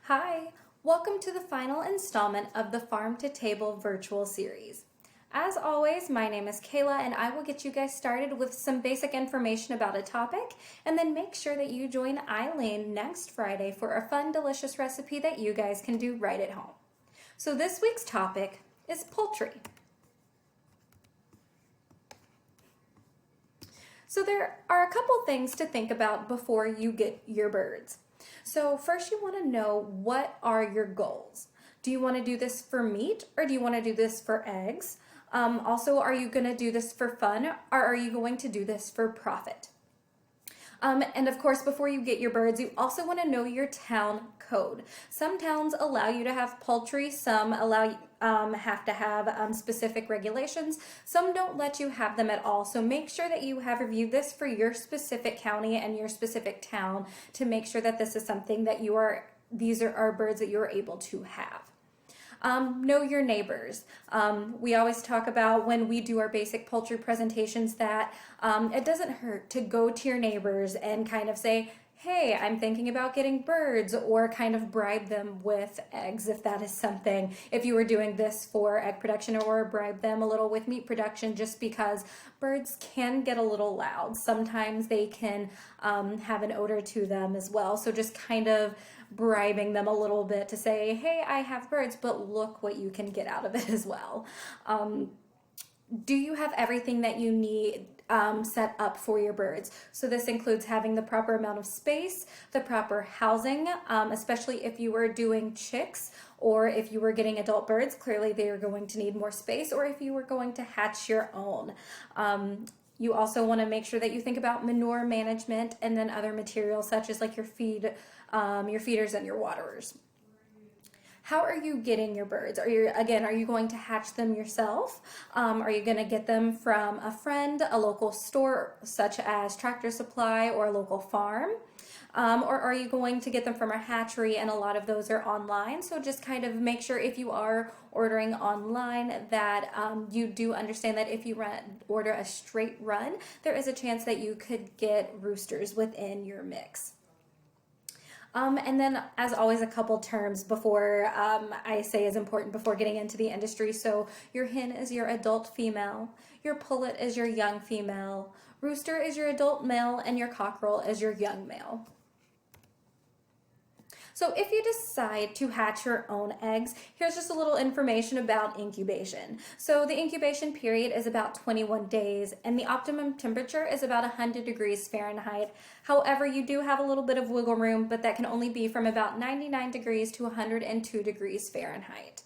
Hi, welcome to the final installment of the Farm to Table virtual series. As always, my name is Kayla and I will get you guys started with some basic information about a topic and then make sure that you join Eileen next Friday for a fun, delicious recipe that you guys can do right at home. So this week's topic is poultry. So there are a couple things to think about before you get your birds. So first you want to know, what are your goals? Do you want to do this for meat or do you want to do this for eggs? Also, are you going to do this for fun or are you going to do this for profit? And of course, before you get your birds, you also want to know your town code. Some towns allow you to have poultry, some have to have specific regulations, some don't let you have them at all. So make sure that you have reviewed this for your specific county and your specific town to make sure that this is something that these are birds that you're able to have. Know your neighbors. We always talk about when we do our basic poultry presentations that it doesn't hurt to go to your neighbors and kind of say, hey, I'm thinking about getting birds, or kind of bribe them with eggs if that is something, if you were doing this for egg production, or bribe them a little with meat production, just because birds can get a little loud. Sometimes they can have an odor to them as well. So just kind of bribing them a little bit to say, hey, I have birds, but look what you can get out of it as well. Do you have everything that you need set up for your birds? So this includes having the proper amount of space, the proper housing, especially if you were doing chicks or if you were getting adult birds. Clearly they are going to need more space, or if you were going to hatch your own. You also want to make sure that you think about manure management and then other materials such as like your feeders and your waterers. How are you getting your birds? Are you going to hatch them yourself? Are you going to get them from a friend, a local store such as Tractor Supply or a local farm? Or are you going to get them from a hatchery, and a lot of those are online? So just kind of make sure, if you are ordering online, that you do understand that if you order a straight run, there is a chance that you could get roosters within your mix. And then, as always, a couple terms before I say is important before getting into the industry. So your hen is your adult female, your pullet is your young female, rooster is your adult male, and your cockerel is your young male. So if you decide to hatch your own eggs, here's just a little information about incubation. So the incubation period is about 21 days, and the optimum temperature is about 100 degrees Fahrenheit. However, you do have a little bit of wiggle room, but that can only be from about 99 degrees to 102 degrees Fahrenheit.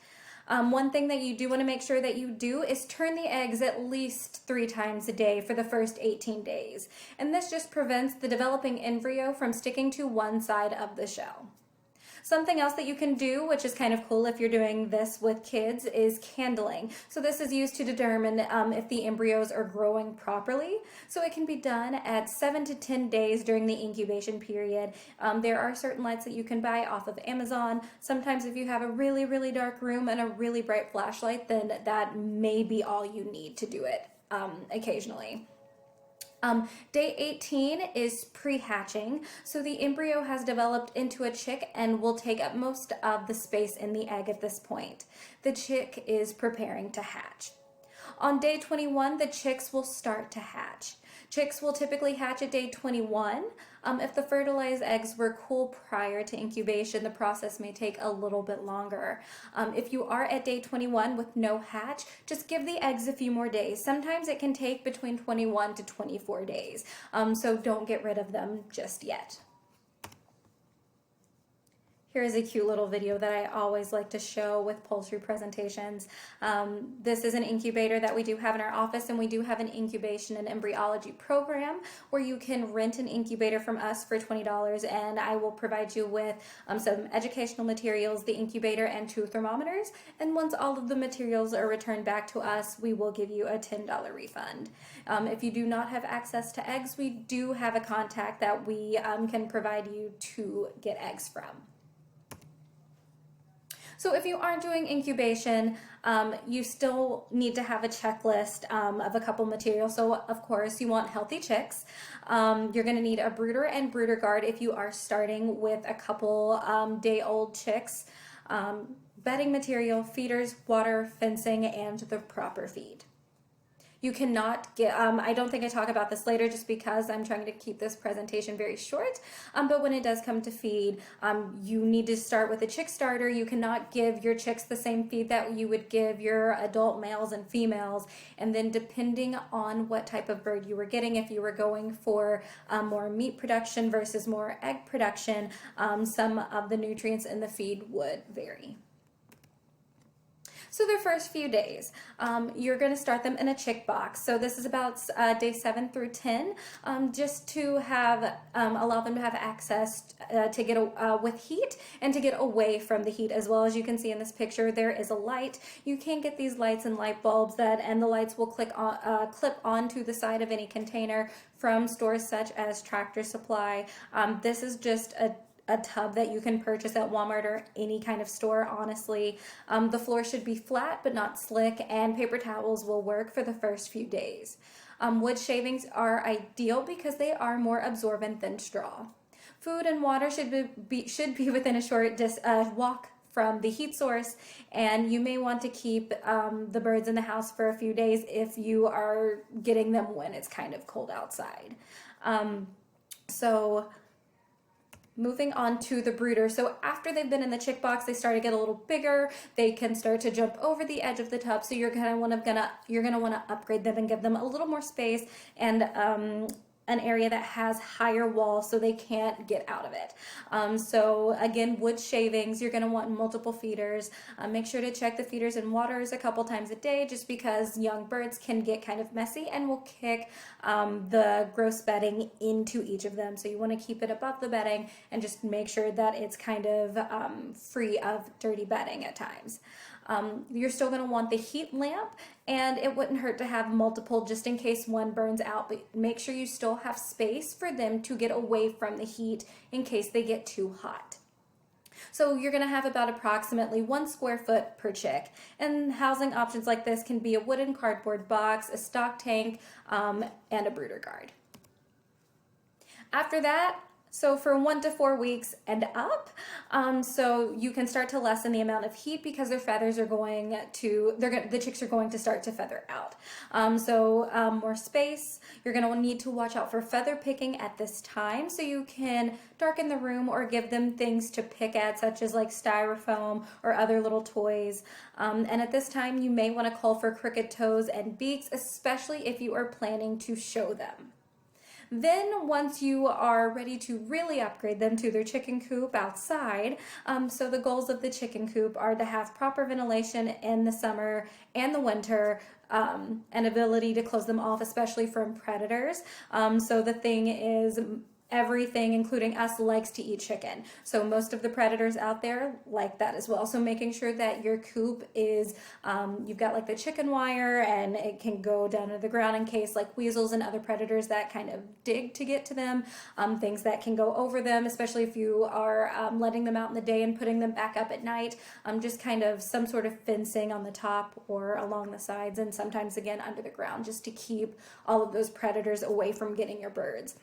One thing that you do want to make sure that you do is turn the eggs at least 3 times a day for the first 18 days. And this just prevents the developing embryo from sticking to one side of the shell. Something else that you can do, which is kind of cool if you're doing this with kids, is candling. So this is used to determine if the embryos are growing properly. So it can be done at 7 to 10 days during the incubation period. There are certain lights that you can buy off of Amazon. Sometimes if you have a really, really dark room and a really bright flashlight, then that may be all you need to do it occasionally. Day 18 is pre-hatching, so the embryo has developed into a chick and will take up most of the space in the egg at this point. The chick is preparing to hatch. On day 21, the chicks will start to hatch. Chicks will typically hatch at day 21. If the fertilized eggs were cool prior to incubation, the process may take a little bit longer. If you are at day 21 with no hatch, just give the eggs a few more days. Sometimes it can take between 21 to 24 days, so don't get rid of them just yet. Here's a cute little video that I always like to show with poultry presentations. This is an incubator that we do have in our office, and we do have an incubation and embryology program where you can rent an incubator from us for $20, and I will provide you with some educational materials, the incubator, and 2 thermometers. And once all of the materials are returned back to us, we will give you a $10 refund. If you do not have access to eggs, we do have a contact that we can provide you to get eggs from. So if you aren't doing incubation, you still need to have a checklist of a couple materials. So of course you want healthy chicks. You're going to need a brooder and brooder guard if you are starting with a couple day-old chicks. Bedding material, feeders, water, fencing, and the proper feed. You cannot get, I don't think I talk about this later just because I'm trying to keep this presentation very short, but when it does come to feed, you need to start with a chick starter. You cannot give your chicks the same feed that you would give your adult males and females, and then depending on what type of bird you were getting, if you were going for more meat production versus more egg production, some of the nutrients in the feed would vary. So their first few days, you're going to start them in a chick box. So this is about day 7 through 10, just to have allow them to have access to get with heat and to get away from the heat as well. As you can see in this picture, there is a light. You can get these lights and light bulbs and the lights will clip onto the side of any container from stores such as Tractor Supply. This is just a tub that you can purchase at Walmart or any kind of store, honestly. The floor should be flat but not slick, and paper towels will work for the first few days. Wood shavings are ideal because they are more absorbent than straw. Food and water should be within a short walk from the heat source, and you may want to keep the birds in the house for a few days if you are getting them when it's kind of cold outside. Moving on to the brooder. So after they've been in the chick box, they start to get a little bigger. They can start to jump over the edge of the tub. So you're gonna want to upgrade them and give them a little more space and an area that has higher walls so they can't get out of it. So again, wood shavings, you're going to want multiple feeders. Make sure to check the feeders and waters a couple times a day, just because young birds can get kind of messy and will kick the gross bedding into each of them. So you want to keep it above the bedding and just make sure that it's kind of free of dirty bedding at times. You're still going to want the heat lamp, and it wouldn't hurt to have multiple just in case one burns out, but make sure you still have space for them to get away from the heat in case they get too hot. So you're going to have about approximately 1 square foot per chick, and housing options like this can be a wooden cardboard box, a stock tank, and a brooder guard. After that, so for 1 to 4 weeks and up, so you can start to lessen the amount of heat because their feathers are the chicks are going to start to feather out. More space. You're going to need to watch out for feather picking at this time, so you can darken the room or give them things to pick at, such as like styrofoam or other little toys. And at this time, you may want to call for crooked toes and beaks, especially if you are planning to show them. Then once you are ready to really upgrade them to their chicken coop outside, so the goals of the chicken coop are to have proper ventilation in the summer and the winter, and ability to close them off, especially from predators. So the thing is, everything, including us, likes to eat chicken. So most of the predators out there like that as well. So making sure that your coop is, you've got like the chicken wire and it can go down to the ground in case like weasels and other predators that kind of dig to get to them, things that can go over them, especially if you are letting them out in the day and putting them back up at night, just kind of some sort of fencing on the top or along the sides, and sometimes again under the ground, just to keep all of those predators away from getting your birds.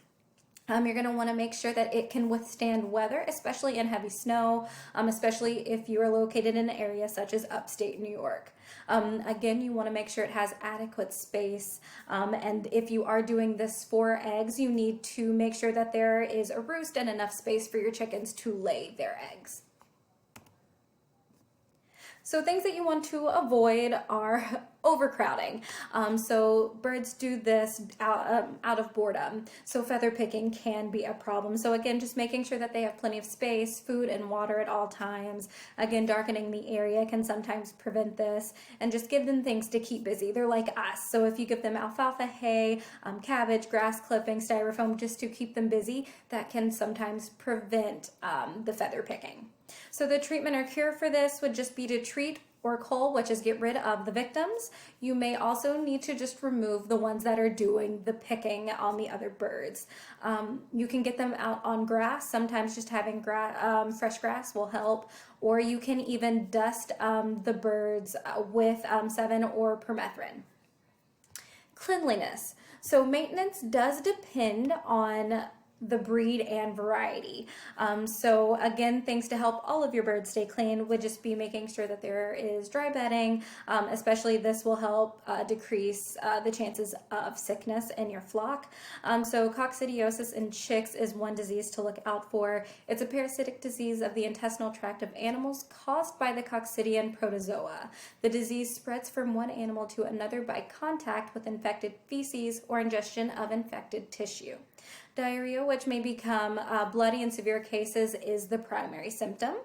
You're going to want to make sure that it can withstand weather, especially in heavy snow, especially if you are located in an area such as upstate New York. Again, you want to make sure it has adequate space, and if you are doing this for eggs, you need to make sure that there is a roost and enough space for your chickens to lay their eggs. So things that you want to avoid are overcrowding. So birds do this out of boredom. So feather picking can be a problem. So again, just making sure that they have plenty of space, food, and water at all times. Again, darkening the area can sometimes prevent this, and just give them things to keep busy. They're like us. So if you give them alfalfa, hay, cabbage, grass clipping, styrofoam, just to keep them busy, that can sometimes prevent the feather picking. So the treatment or cure for this would just be to treat or cull, which is get rid of the victims. You may also need to just remove the ones that are doing the picking on the other birds. You can get them out on grass. Sometimes just having fresh grass will help, or you can even dust the birds with 7 or permethrin. Cleanliness. So maintenance does depend on the breed and variety. So again, things to help all of your birds stay clean would just be making sure that there is dry bedding. Especially this will help decrease the chances of sickness in your flock. So coccidiosis in chicks is one disease to look out for. It's a parasitic disease of the intestinal tract of animals caused by the coccidian protozoa. The disease spreads from one animal to another by contact with infected feces or ingestion of infected tissue. Diarrhea, which may become bloody in severe cases, is the primary symptom.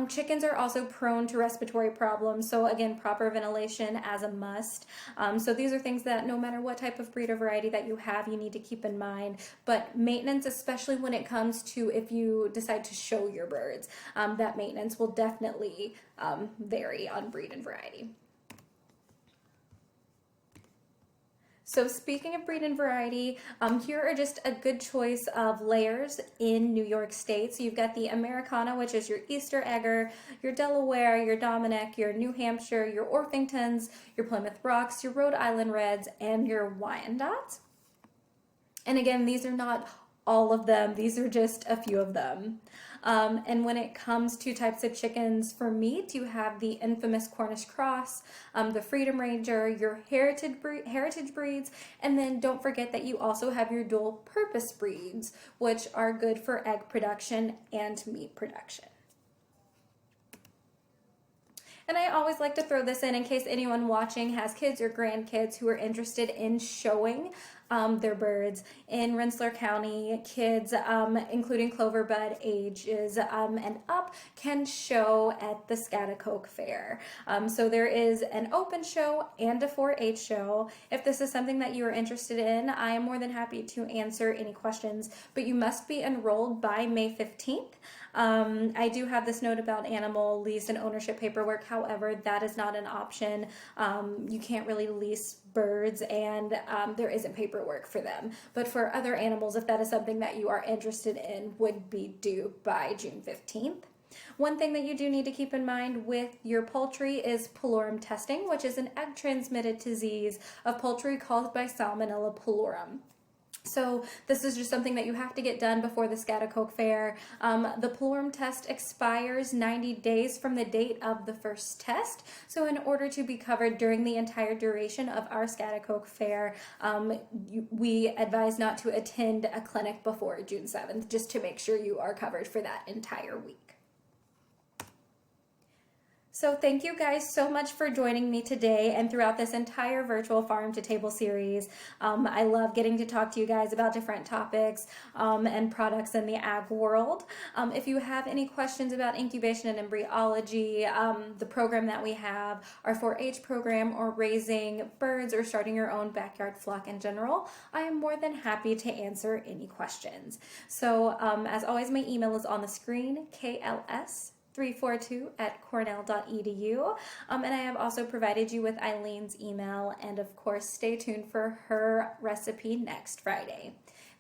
Chickens are also prone to respiratory problems, so again, proper ventilation as a must. So these are things that no matter what type of breed or variety that you have, you need to keep in mind. But maintenance, especially when it comes to if you decide to show your birds, that maintenance will definitely vary on breed and variety. So speaking of breed and variety, here are just a good choice of layers in New York State. So you've got the Americana, which is your Easter Egger, your Delaware, your Dominic, your New Hampshire, your Orpingtons, your Plymouth Rocks, your Rhode Island Reds, and your Wyandottes. And again, these are not all of them. These are just a few of them. And when it comes to types of chickens for meat, you have the infamous Cornish Cross, the Freedom Ranger, your heritage breeds, and then don't forget that you also have your dual purpose breeds, which are good for egg production and meat production. And I always like to throw this in case anyone watching has kids or grandkids who are interested in showing their birds. In Rensselaer County, kids, including Clover Bud ages and up, can show at the Schaghticoke Fair. So there is an open show and a 4-H show. If this is something that you are interested in, I am more than happy to answer any questions, but you must be enrolled by May 15th. I do have this note about animal lease and ownership paperwork. However, that is not an option. You can't really lease birds, and there isn't paperwork for them. But for other animals, if that is something that you are interested in, would be due by June 15th. One thing that you do need to keep in mind with your poultry is pullorum testing, which is an egg-transmitted disease of poultry caused by Salmonella pullorum. So this is just something that you have to get done before the Schaghticoke Fair. The pullorum test expires 90 days from the date of the first test. So in order to be covered during the entire duration of our Schaghticoke Fair, we advise not to attend a clinic before June 7th, just to make sure you are covered for that entire week. So thank you guys so much for joining me today and throughout this entire virtual Farm to Table series. I love getting to talk to you guys about different topics and products in the ag world. If you have any questions about incubation and embryology, the program that we have, our 4-H program, or raising birds or starting your own backyard flock in general, I am more than happy to answer any questions. So as always, my email is on the screen, kls342@cornell.edu. And I have also provided you with Eileen's email, and of course, stay tuned for her recipe next Friday.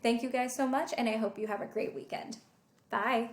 Thank you guys so much, and I hope you have a great weekend. Bye.